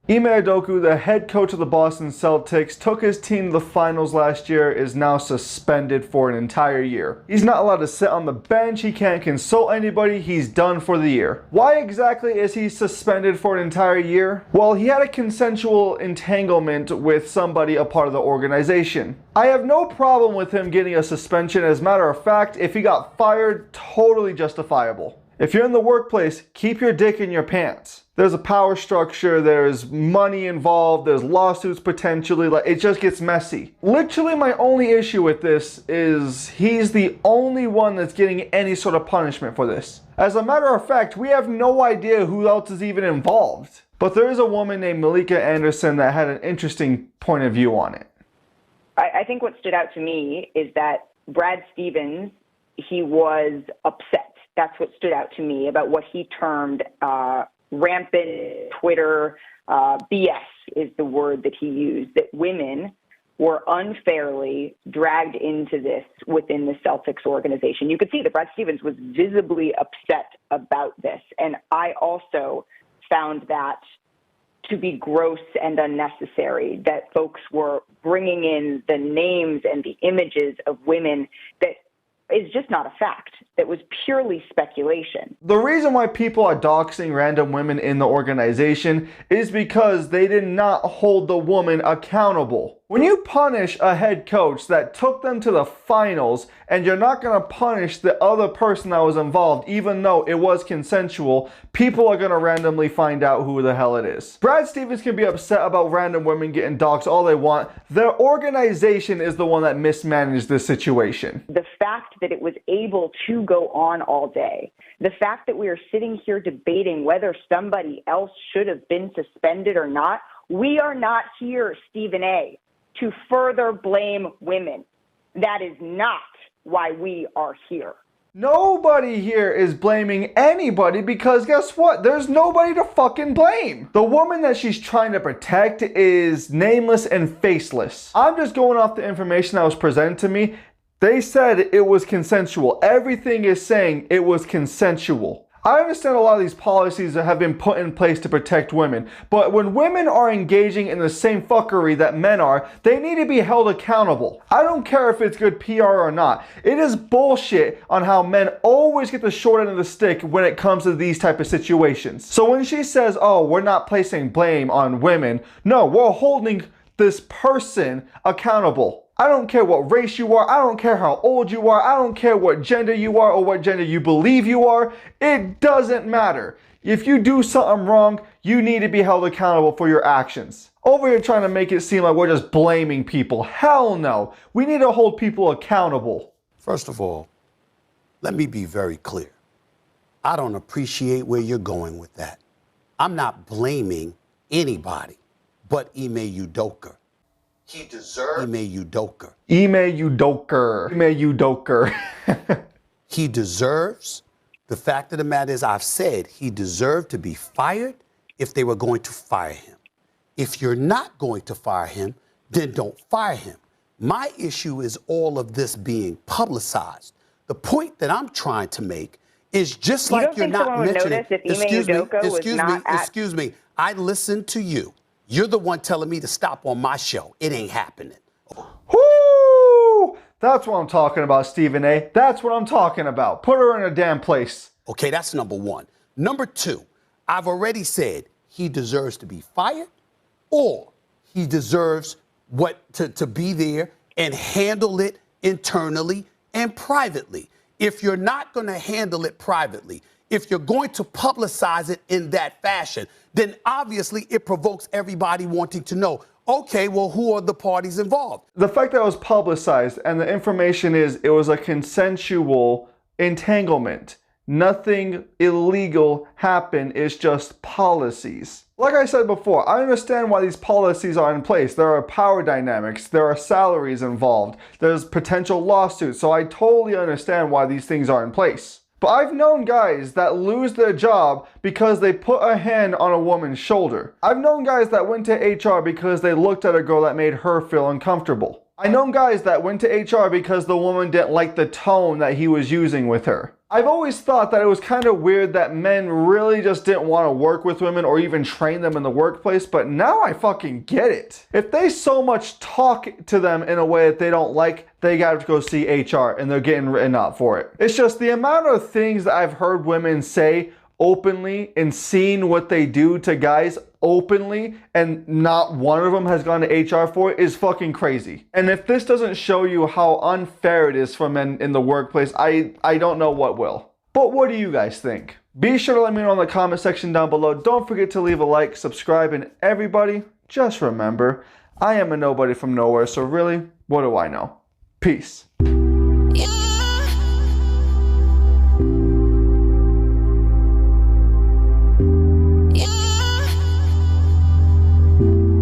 Ime Udoka, the head coach of the Boston Celtics, took his team to the finals last year, is now suspended for an entire year. He's not allowed to sit on the bench, he can't consult anybody, he's done for the year. Why exactly is he suspended for an entire year? Well, he had a consensual entanglement with somebody a part of the organization. I have no problem with him getting a suspension. As a matter of fact, if he got fired, totally justifiable. If you're in the workplace, keep your dick in your pants. There's a power structure, there's money involved, there's lawsuits potentially, like it just gets messy. Literally my only issue with this is he's the only one that's getting any sort of punishment for this. As a matter of fact, we have no idea who else is even involved. But there is a woman named Malika Anderson that had an interesting point of view on it. I think what stood out to me is that Brad Stevens, he was upset. That's what stood out to me about what he termed rampant Twitter BS is the word that he used, that women were unfairly dragged into this within the Celtics organization. You could see that Brad Stevens was visibly upset about this. And I also found that to be gross and unnecessary, that folks were bringing in the names and the images of women that is just not a fact. It was purely speculation. The reason why people are doxing random women in the organization is because they did not hold the woman accountable. When you punish a head coach that took them to the finals and you're not going to punish the other person that was involved, even though it was consensual, people are going to randomly find out who the hell it is. Brad Stevens can be upset about random women getting doxed all they want. Their organization is the one that mismanaged this situation. The fact that it was able to go on all day, the fact that we are sitting here debating whether somebody else should have been suspended or not, we are not here, Stephen A., to further blame women. That is not why we are here. Nobody here is blaming anybody because guess what? There's nobody to fucking blame. The woman that she's trying to protect is nameless and faceless. I'm just going off the information that was presented to me. They said it was consensual. Everything is saying it was consensual. I understand a lot of these policies that have been put in place to protect women, but when women are engaging in the same fuckery that men are, they need to be held accountable. I don't care if it's good PR or not. It is bullshit on how men always get the short end of the stick when it comes to these type of situations. So when she says, oh, we're not placing blame on women, no, we're holding this person accountable. I don't care what race you are, I don't care how old you are, I don't care what gender you are or what gender you believe you are, it doesn't matter. If you do something wrong, you need to be held accountable for your actions. Over here trying to make it seem like we're just blaming people. Hell no, we need to hold people accountable. First of all, let me be very clear. I don't appreciate where you're going with that. I'm not blaming anybody but Ime Udoka. He deserves Ime Udoka. Ime Udoka. Ime Udoka. He deserves. The fact of the matter is, I've said he deserved to be fired if they were going to fire him. If you're not going to fire him, then don't fire him. My issue is all of this being publicized. The point that I'm trying to make is just like you're not mentioning. Excuse me. I listened to you. You're the one telling me to stop on my show. It ain't happening. Woo! That's what I'm talking about, Stephen A. That's what I'm talking about. Put her in a damn place. Okay, that's number one. Number two, I've already said he deserves to be fired or he deserves to be there and handle it internally and privately. If you're not going to handle it privately, if you're going to publicize it in that fashion, then obviously it provokes everybody wanting to know, okay, well, who are the parties involved? The fact that it was publicized and the information is it was a consensual entanglement. Nothing illegal happened, it's just policies. Like I said before, I understand why these policies are in place. There are power dynamics, there are salaries involved, there's potential lawsuits, so I totally understand why these things are in place. But I've known guys that lose their job because they put a hand on a woman's shoulder. I've known guys that went to HR because they looked at a girl that made her feel uncomfortable. I know guys that went to HR because the woman didn't like the tone that he was using with her. I've always thought that it was kind of weird that men really just didn't want to work with women or even train them in the workplace, but now I fucking get it. If they so much talk to them in a way that they don't like, they gotta go see HR and they're getting written up for it. It's just the amount of things that I've heard women say openly and seen what they do to guys openly, and not one of them has gone to HR for it, is fucking crazy. And if this doesn't show you how unfair it is for men in the workplace, I don't know what will. But what do you guys think? Be sure to let me know in the comment section down below. Don't forget to leave a like, subscribe, and everybody, just remember, I am a nobody from nowhere, so really, what do I know? Peace.